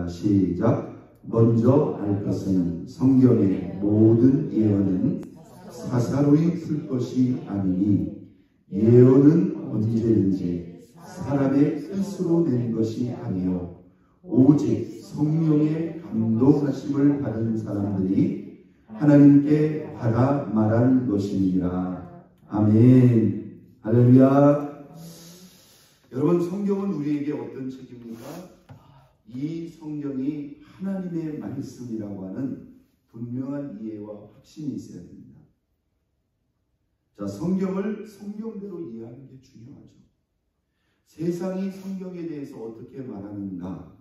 시작. 먼저 알 것은 성경의 모든 예언은 사사로이 풀 것이 아니니 예언은 언제든지 사람의 뜻으로 낸 것이 아니요 오직 성령의 감동하심을 받은 사람들이 하나님께 받아 말한 것이니라. 아멘. 할렐루야. 여러분, 성경은 우리에게 어떤 책입니까? 이 성경이 하나님의 말씀이라고 하는 분명한 이해와 확신이 있어야 됩니다. 자, 성경을 성경대로 이해하는 게 중요하죠. 세상이 성경에 대해서 어떻게 말하는가?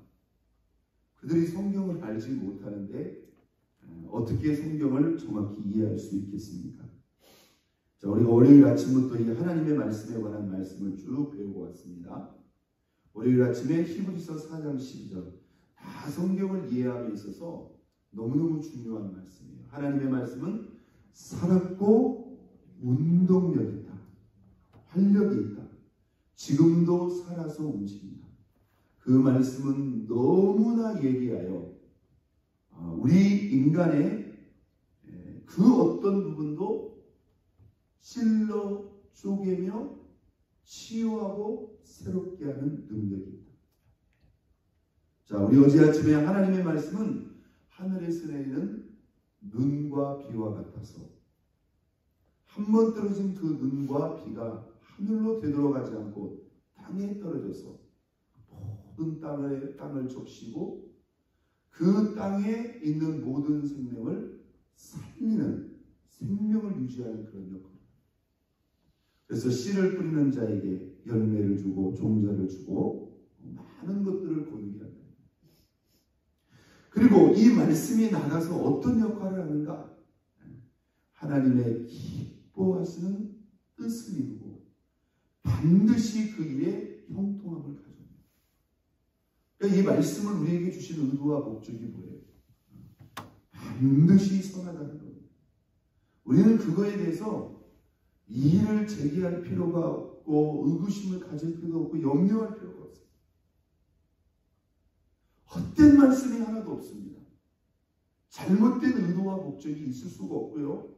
그들이 성경을 알지 못하는데 어떻게 성경을 정확히 이해할 수 있겠습니까? 자, 우리가 월요일 아침부터 이 하나님의 말씀에 관한 말씀을 쭉 배우고 왔습니다. 월요일 아침에 히브리서 4장 12절, 다 성경을 이해함에 있어서 너무너무 중요한 말씀이에요. 하나님의 말씀은 살았고 운동력이 있다. 활력이 있다. 지금도 살아서 움직인다. 그 말씀은 너무나 예리하여 우리 인간의 그 어떤 부분도 찔러 쪼개며 치유하고 새롭게 하는 능력이 있다. 자, 우리 어제 아침에 하나님의 말씀은 하늘에서 내리는 눈과 비와 같아서 한 번 떨어진 그 눈과 비가 하늘로 되돌아가지 않고 땅에 떨어져서 모든 땅을 적시고 그 땅에 있는 모든 생명을 살리는, 생명을 유지하는 그런 역할. 그래서 씨를 뿌리는 자에게 열매를 주고 종자를 주고 많은 것들을 거두게 한다. 그리고 이 말씀이 나가서 어떤 역할을 하는가? 하나님의 기뻐하시는 뜻을 이루고 반드시 그 일에 형통함을 가져옵니다. 그러니까 이 말씀을 우리에게 주신 의도와 목적이 뭐예요? 반드시 선하다는 겁니다. 우리는 그거에 대해서 이의를 제기할 필요가 없고 의구심을 가질 필요도 없고 염려할 필요가 없어요. 헛된 말씀이 하나도 없습니다. 잘못된 의도와 목적이 있을 수가 없고요.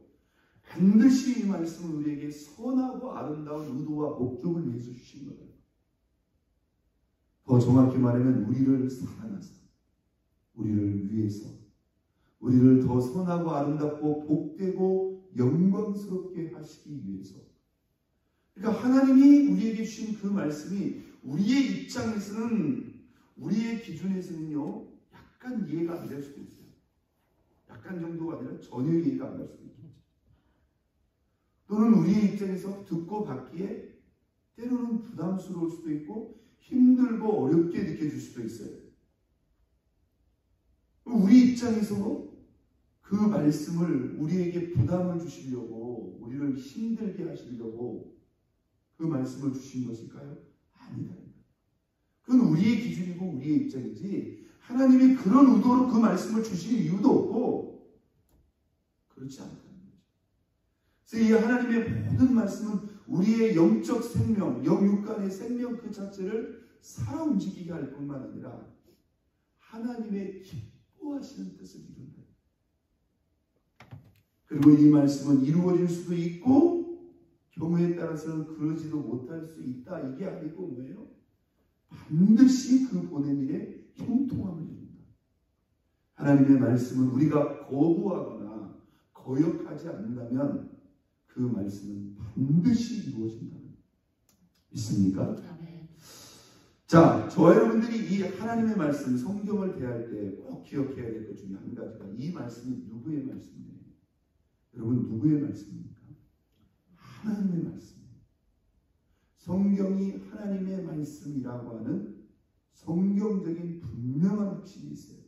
반드시 이 말씀은 우리에게 선하고 아름다운 의도와 목적을 위해서 주신 거예요. 더 정확히 말하면 우리를 사랑하사, 우리를 위해서, 우리를 더 선하고 아름답고 복되고 영광스럽게 하시기 위해서. 그러니까 하나님이 우리에게 주신 그 말씀이 우리의 입장에서는, 우리의 기준에서는요, 약간 이해가 안 될 수도 있어요. 약간 정도가 아니라 전혀 이해가 안 갈 수도 있겠죠. 또는 우리의 입장에서 듣고 받기에 때로는 부담스러울 수도 있고 힘들고 어렵게 느껴질 수도 있어요. 우리 입장에서 그 말씀을 우리에게 부담을 주시려고, 우리를 힘들게 하시려고 그 말씀을 주신 것일까요? 아니다. 그건 우리의 기준이고 우리의 입장이지 하나님이 그런 의도로 그 말씀을 주실 이유도 없고 그렇지 않다는 거죠. 그래서 이 하나님의 모든 말씀은 우리의 영적 생명, 영육간의 생명 그 자체를 살아 움직이게 할 뿐만 아니라 하나님의 기뻐하시는 뜻을 이룬다. 그리고 이 말씀은 이루어질 수도 있고 경우에 따라서는 그러지도 못할 수 있다. 이게 아니고 뭐예요? 반드시 그 보낸 일에 형통함을 이룬다. 하나님의 말씀은 우리가 거부하거나 거역하지 않는다면 그 말씀은 반드시 이루어진다. 믿습니까? 자, 저와 여러분들이 이 하나님의 말씀, 성경을 대할 때 꼭 기억해야 될 것 중에 한 가지가 이 말씀이 누구의 말씀이에요? 여러분, 누구의 말씀입니까? 하나님의 말씀이에요. 성경이 하나님의 말씀이라고 하는 성경적인 분명한 확신이 있어요.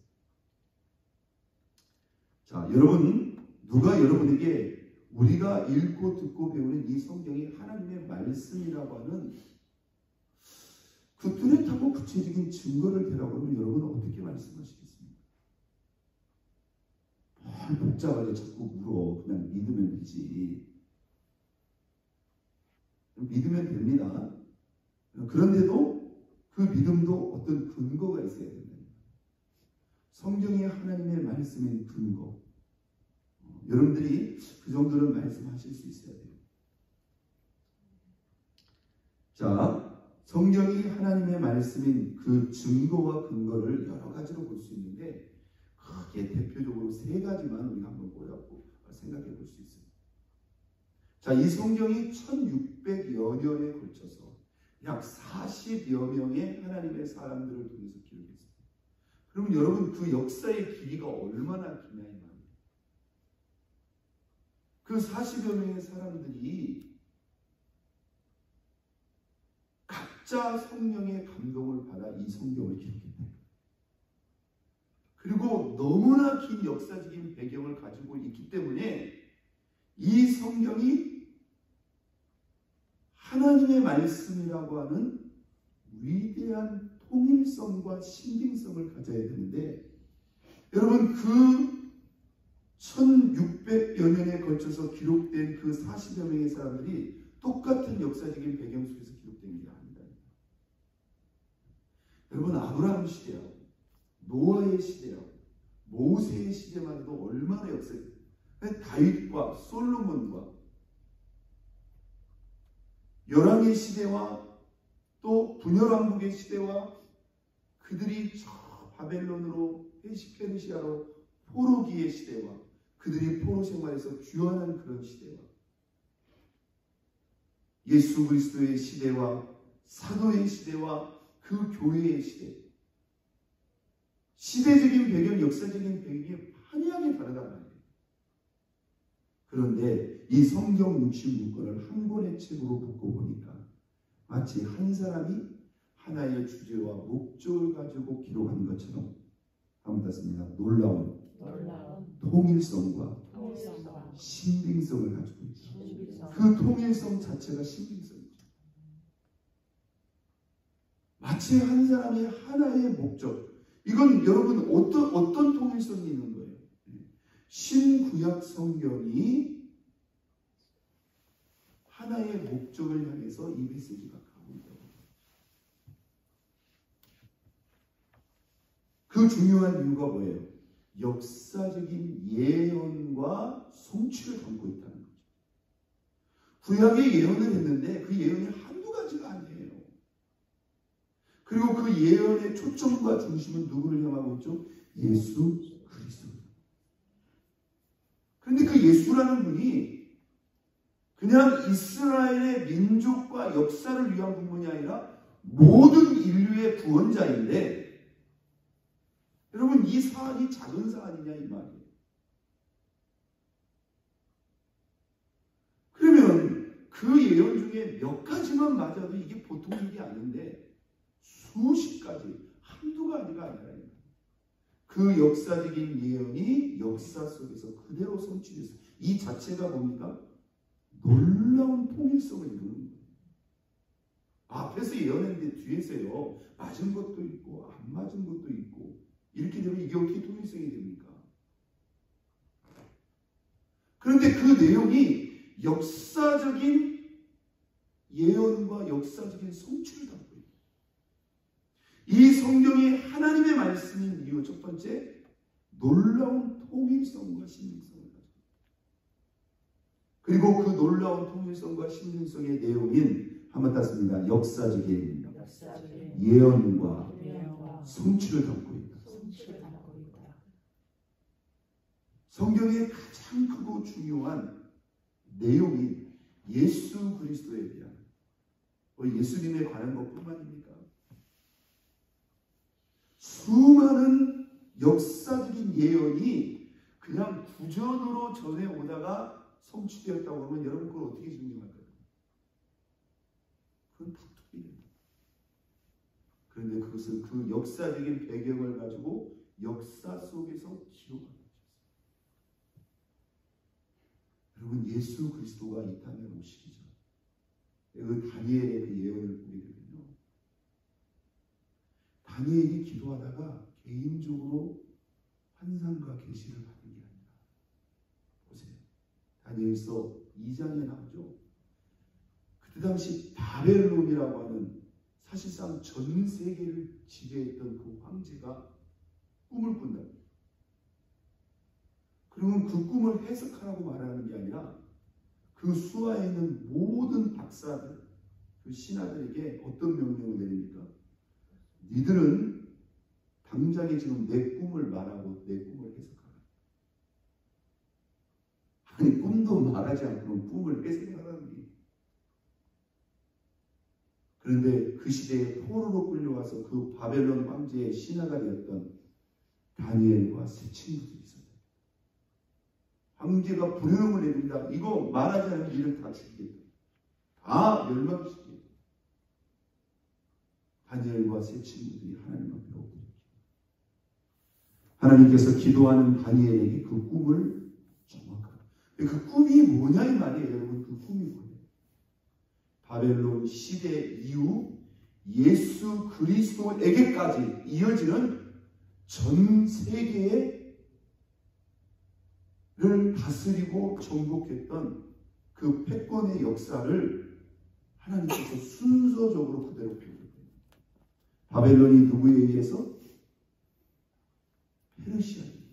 자, 여러분, 누가 여러분에게 우리가 읽고 듣고 배우는 이 성경이 하나님의 말씀이라고 하는 그 뚜렷하고 구체적인 증거를 대라고 하면 여러분은 어떻게 말씀하시겠습니까? 뭘 복잡하게 자꾸 물어. 그냥 믿으면 되지. 믿으면 됩니다. 그런데도 그 믿음도 어떤 근거가 있어야 됩니다. 성경이 하나님의 말씀의 근거. 여러분들이 그 정도는 말씀하실 수 있어야 돼요. 자, 성경이 하나님의 말씀인 그 증거와 근거를 여러 가지로 볼 수 있는데 크게 대표적으로 세 가지만 우리가 한번 생각해 볼 수 있어요. 자, 이 성경이 1600여 년에 걸쳐서 약 40여 명의 하나님의 사람들을 통해서 기록했어요. 그러면 여러분 그 역사의 길이가 얼마나 기냐 이 말이에요. 그 40여 명의 사람들이 각자 성령의 감동을 받아 이 성경을 기록했다. 그리고 너무나 긴 역사적인 배경을 가지고 있기 때문에 이 성경이 하나님의 말씀이라고 하는 위대한 통일성과 신빙성을 가져야 되는데, 여러분 그 1600여 년에 걸쳐서 기록된 그 40여 명의 사람들이 똑같은 역사적인 배경 속에서 기록된 게 아니다. 여러분 아브라함 시대하고 노아의 시대하고 모세의 시대만 해도 얼마나 역사적이에요. 다윗과 솔로몬과 열왕의 시대와 또 분열왕국의 시대와 그들이 저 바벨론으로 페르시아로 포로기의 시대와 그들이 포로 생활에서 귀환한 그런 시대와 예수 그리스도의 시대와 사도의 시대와 그 교회의 시대, 시대적인 배경, 역사적인 배경이 판이하게 다르다는 거예요. 그런데 이 성경 66권을 한 권의 책으로 묶어 보니까 마치 한 사람이 하나의 주제와 목적을 가지고 기록한 것처럼 아무렇습니다. 놀라운 통일성과 신빙성을 가지고 있다. 그 통일성 자체가 신빙성이죠. 마치 한 사람의 하나의 목적. 이건 여러분 어떤 통일성이 있는 거예요? 신구약 성경이 하나의 목적을 향해서 이 메시지가 가고 있다고. 그 중요한 이유가 뭐예요? 역사적인 예언과 성취를 담고 있다는 거죠. 구약의 예언을 했는데 그 예언이 한두 가지가 아니에요. 그리고 그 예언의 초점과 중심은 누구를 향하고 있죠? 예수 그리스도. 그런데 그 예수라는 분이 그냥 이스라엘의 민족과 역사를 위한 분만이 아니라 모든 인류의 구원자인데, 여러분 이 사안이 작은 사안이냐 이 말이에요. 그러면 그 예언 중에 몇 가지만 맞아도 이게 보통 일이 아닌데 수십 가지, 한두 가지가 아니라 그 역사적인 예언이 역사 속에서 그대로 성취됐어요. 이 자체가 뭡니까? 놀라운 통일성을 이루는 거예요. 앞에서 예언했는데 뒤에서요 맞은 것도 있고 안 맞은 것도 있고 이렇게 되면 이게 어떻게 통일성이 됩니까? 그런데 그 내용이 역사적인 예언과 역사적인 성취를 담고 있어요. 이 성경이 하나님의 말씀인 이유 첫 번째, 놀라운 통일성과 신빙성을 가지고 있다. 그리고 그 놀라운 통일성과 신빙성의 내용인 한번 땄습니다. 역사적인 예언과 성취를 담고 있다. 성경의 가장 크고 중요한 내용인 예수 그리스도에 대한 예수님에 관한 것뿐만입니까? 수많은 역사적인 예언이 그냥 구전으로 전해오다가 성취되었다고 하면 여러분 그걸 어떻게 증명할까요? 그건 다툼이 됩니다. 그런데 그것은 그 역사적인 배경을 가지고 역사 속에서 기록한 것이었어요. 여러분 예수 그리스도가 이 땅에 오시기 전 그 다니엘의 그 예언을 보게 되면요, 다니엘이 기도하다가 개인적으로 환상과 계시를 받은 게 아니라, 보세요. 다니엘서 2장에 나오죠. 그때 당시 바벨론이라고 하는 사실상 전 세계를 지배했던 그 황제가 꿈을 꾼다. 여러분 그 꿈을 해석하라고 말하는 게 아니라 그 수하에 있는 모든 박사들, 그 신하들에게 어떤 명령을 내립니까? 니들은 당장에 지금 내 꿈을 말하고 내 꿈을 해석하라. 아니 꿈도 말하지 않고 꿈을 해석하라는 게. 그런데 그 시대에 포로로 끌려와서 그 바벨론 황제의 신하가 되었던 다니엘과 세 친구들이 있어요. 황제가 불효령을 내린다. 이거 말하지 않으면 이를 다 죽이겠다. 다 멸망시키겠다. 다니엘과 세 친구들이 하나님 앞에 엎드렸죠. 하나님께서 기도하는 다니엘에게 그 꿈을 정확하게. 그 꿈이 뭐냐 이 말이에요. 여러분 그 꿈이 뭐예요? 바벨론 시대 이후 예수 그리스도에게까지 이어지는 전 세계를 다스리고 정복했던 그 패권의 역사를 하나님께서 순서적으로 그대로 표현합니다. 바벨론이 누구에 의해서? 페르시아에 의해서.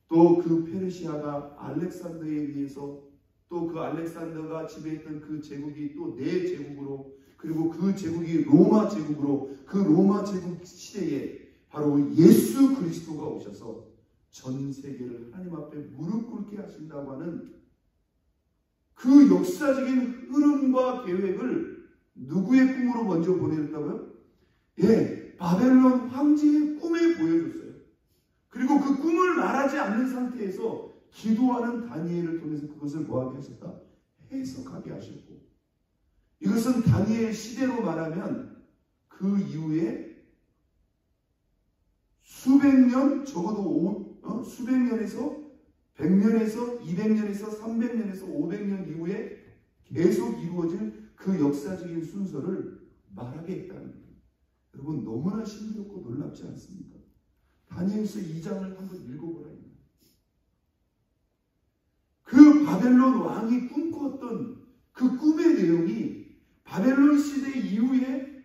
또 그 페르시아가 알렉산더에 의해서 또 그 알렉산더가 지배했던 그 제국이 또 네 제국으로 그리고 그 제국이 로마 제국으로 그 로마 제국 시대에 바로 예수 그리스도가 오셔서 전 세계를 하나님 앞에 무릎 꿇게 하신다고 하는 그 역사적인 흐름과 계획을 누구의 꿈으로 먼저 보내줬다고요? 예, 바벨론 황제의 꿈에 보여줬어요. 그리고 그 꿈을 말하지 않는 상태에서 기도하는 다니엘을 통해서 그것을 뭐하게 하셨다? 해석하게 하셨고, 이것은 다니엘 시대로 말하면 그 이후에 수백 년, 적어도 수백 년에서 100년에서 200년에서 300년에서 500년 이후에 계속 이루어질 그 역사적인 순서를 말하게 했다는 거예요. 여러분 너무나 신비롭고 놀랍지 않습니까? 다니엘서 2장을 한번 읽어보라. 그 바벨론 왕이 꿈꾸었던 그 꿈의 내용이 바벨론 시대 이후에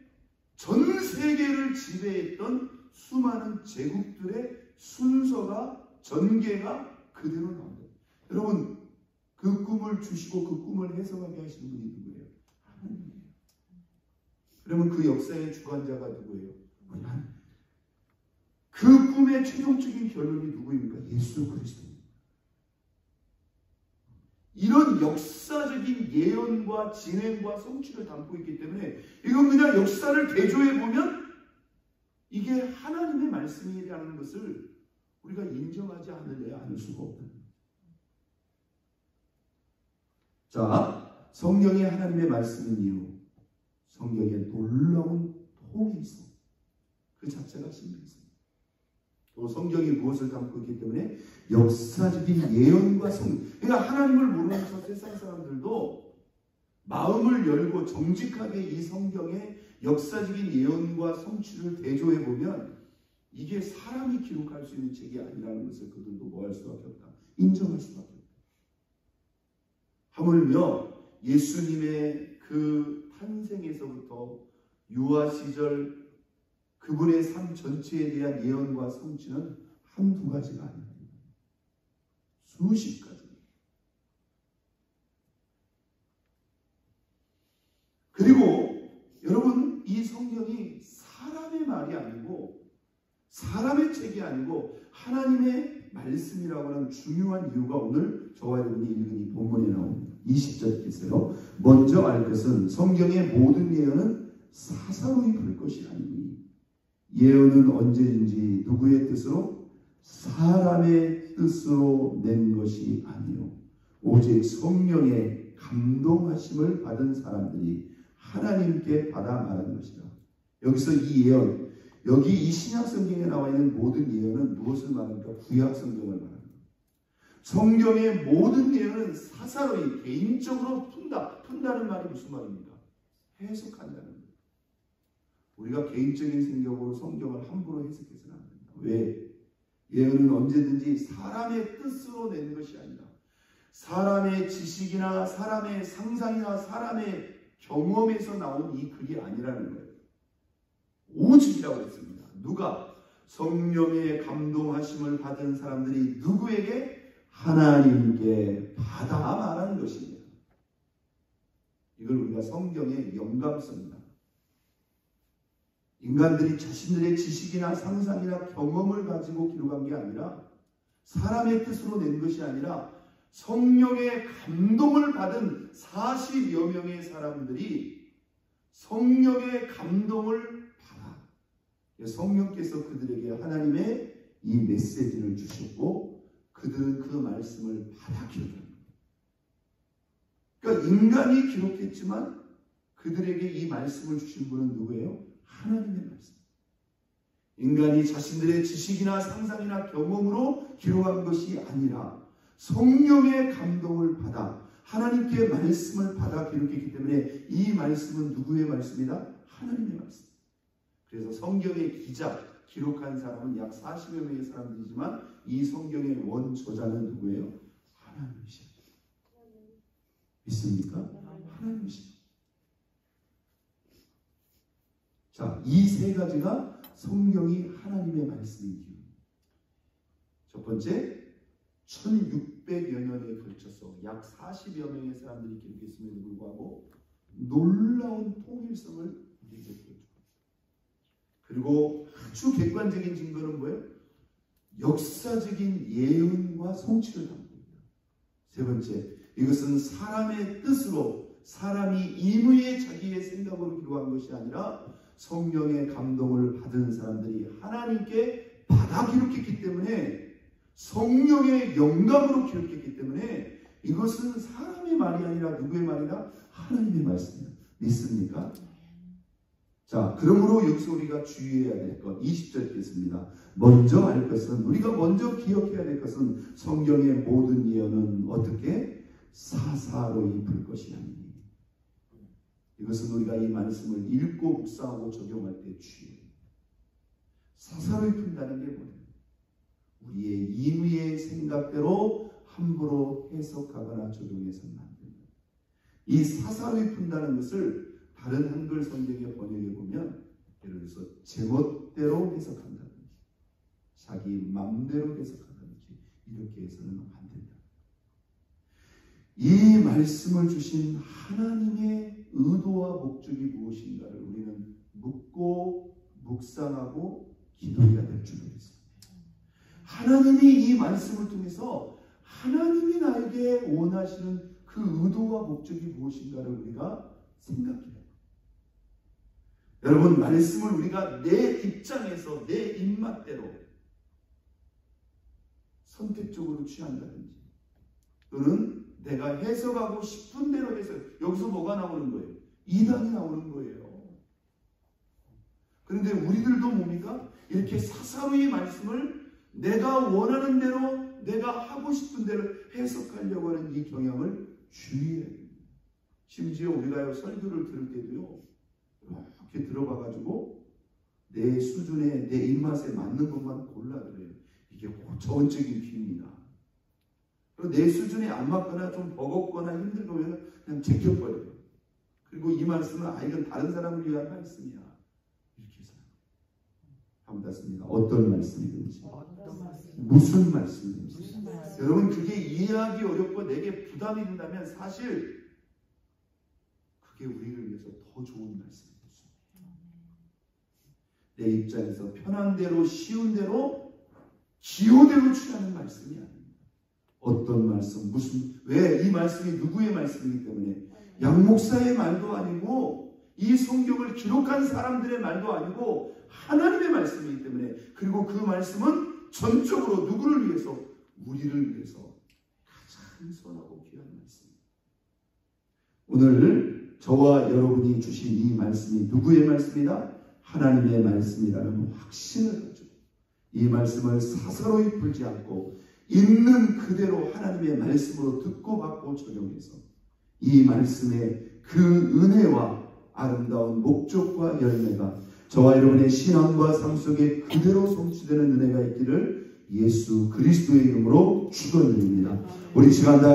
전 세계를 지배했던 수많은 제국들의 순서가 전개가 그대로 나옵니다. 여러분 그 꿈을 주시고 그 꿈을 해석하게 하시는 분이 누구예요? 하나님이에요. 그러면 그 역사의 주관자가 누구예요? 하나님. 그 꿈의 최종적인 결론이 누구입니까? 예수 그리스도입니다. 이런 역사적인 예언과 진행과 성취를 담고 있기 때문에 이건 그냥 역사를 대조해 보면 이게 하나님의 말씀이라는 것을 우리가 인정하지 않으려야 할 수가 없다. 자, 성경이 하나님의 말씀인 이유, 성경에 놀라운 통이 있어. 그 자체가 신비있습니다. 또 성경이 무엇을 담고 있기 때문에 역사적인 예언과 그러니까 하나님을 모르는 저 세상 사람들도 마음을 열고 정직하게 이 성경의 역사적인 예언과 성취를 대조해 보면 이게 사람이 기록할 수 있는 책이 아니라는 것을 그들도 뭐 할 수밖에 없다. 인정할 수밖에 없다. 하물며 예수님의 그 탄생에서부터 유아 시절 그분의 삶 전체에 대한 예언과 성취는 한두 가지가 아닙니다. 수십 가지. 그리고 여러분 이 성경이 사람의 말이 아니고 사람의 책이 아니고 하나님의 말씀이라고 하는 중요한 이유가 오늘 저와 여러분이 읽은 이 본문에 나옵니다. 20절 보세요. 먼저 알 것은 성경의 모든 예언은 사사로이 볼 것이 아니니 예언은 언제든지 누구의 뜻으로? 사람의 뜻으로 낸 것이 아니요 오직 성령의 감동하심을 받은 사람들이 하나님께 받아 말하는 것이다. 여기서 이 예언, 여기 이 신약 성경에 나와 있는 모든 예언은 무엇을 말합니까? 구약 성경을 말합니다. 성경의 모든 예언은 사사로이 개인적으로 푼다는 말이 무슨 말입니까? 해석한다는 거예요. 우리가 개인적인 생각으로 성경을 함부로 해석해서는 안 된다. 왜? 예언은 언제든지 사람의 뜻으로 낸 것이 아니라 사람의 지식이나 사람의 상상이나 사람의 경험에서 나온 이 글이 아니라는 거예요. 오직이라고 했습니다. 누가? 성령의 감동하심을 받은 사람들이 누구에게? 하나님께 받아 말하는 것입니다. 이걸 우리가 성경의 영감성이다. 인간들이 자신들의 지식이나 상상이나 경험을 가지고 기록한 게 아니라, 사람의 뜻으로 낸 것이 아니라 성령의 감동을 받은 40여 명의 사람들이 성령의 감동을 받아 성령께서 그들에게 하나님의 이 메시지를 주셨고 그들은 그 말씀을 받아 기록합니다. 그러니까 인간이 기록했지만 그들에게 이 말씀을 주신 분은 누구예요? 하나님의 말씀. 인간이 자신들의 지식이나 상상이나 경험으로 기록한 것이 아니라 성령의 감동을 받아 하나님께 말씀을 받아 기록했기 때문에 이 말씀은 누구의 말씀이다? 하나님의 말씀. 그래서 성경의 기자, 기록한 사람은 약 40여 명의 사람들이지만 이 성경의 원저자는 누구예요? 하나님이십니다. 믿습니까? 하나님이십니다. 자, 이 세 가지가 성경이 하나님의 말씀인 이유입니다. 첫 번째, 1600여 년에 걸쳐서 약 40여 명의 사람들이 기록했음에도 불구하고 놀라운 통일성을 우리에게 보여줍니다. 그리고 아주 객관적인 증거는 뭐예요? 역사적인 예언과 성취를 담고 있다. 세 번째, 이것은 사람의 뜻으로 사람이 임의의 자기의 생각으로 기록한 것이 아니라 성령의 감동을 받은 사람들이 하나님께 받아 기록했기 때문에, 성령의 영감으로 기록했기 때문에 이것은 사람의 말이 아니라 누구의 말이다? 하나님의 말씀입니다. 믿습니까? 자, 그러므로 여기서 우리가 주의해야 될 것 20절 읽겠습니다. 먼저 알 것은, 우리가 먼저 기억해야 될 것은 성경의 모든 예언은 어떻게? 사사로이 풀 것이 아니니. 이것은 우리가 이 말씀을 읽고 묵상하고 적용할 때 주의해요. 사사로이 푼다는 게 뭐예요? 우리의 임의의 생각대로 함부로 해석하거나 적용해서는 안 됩니다. 이 사사로이 푼다는 것을 다른 한글 성경의 번역에 보면 예를 들어서 제멋대로 해석한다든지 자기 맘대로 해석한다든지 이렇게 해서는 안 된다. 이 말씀을 주신 하나님의 의도와 목적이 무엇인가를 우리는 묻고 묵상하고 기도해야 될 줄로 믿습니다. 하나님이 이 말씀을 통해서 하나님이 나에게 원하시는 그 의도와 목적이 무엇인가를 우리가 생각해야 해요. 여러분, 말씀을 우리가 내 입장에서 내 입맛대로 선택적으로 취한다든지 또는 내가 해석하고 싶은 대로 해석, 여기서 뭐가 나오는 거예요? 이단이 나오는 거예요. 그런데 우리들도 뭡니까? 이렇게 사사로이 말씀을 내가 원하는 대로, 내가 하고 싶은 대로 해석하려고 하는 이 경향을 주의해야 됩니다. 심지어 우리가 설교를 들을 때도요, 이렇게 들어봐가지고 내 수준에, 내 입맛에 맞는 것만 골라 들어요. 이게 고차원적인 귀입니다. 내 수준에 안 맞거나 좀 버겁거나 힘들거나 그냥 제껴버려요. 그리고 이 말씀은 이건 다른 사람을 위한 말씀이야. 이렇게 해서 한번 어떤 말씀이든지 무슨 말씀이든지 여러분, 그게 이해하기 어렵고 내게 부담이 된다면 사실 그게 우리를 위해서 더 좋은 말씀이 됐습니다. 내 입장에서 편한 대로, 쉬운 대로, 기호대로 취하는 말씀이 아닙니다. 어떤 말씀, 왜 이 말씀이 누구의 말씀이기 때문에 양 목사의 말도 아니고 이 성경을 기록한 사람들의 말도 아니고 하나님의 말씀이기 때문에, 그리고 그 말씀은 전적으로 누구를 위해서? 우리를 위해서 가장 선하고 귀한 말씀입니다. 오늘 저와 여러분이 주신 이 말씀이 누구의 말씀이다? 하나님의 말씀이라는 확신을 가지고 이 말씀을 사사로이 풀지 않고 있는 그대로 하나님의 말씀으로 듣고 받고 적용해서 이 말씀의 그 은혜와 아름다운 목적과 열매가 저와 여러분의 신앙과 삶 속에 그대로 성취되는 은혜가 있기를 예수 그리스도의 이름으로 축원드립니다. 우리 시간 다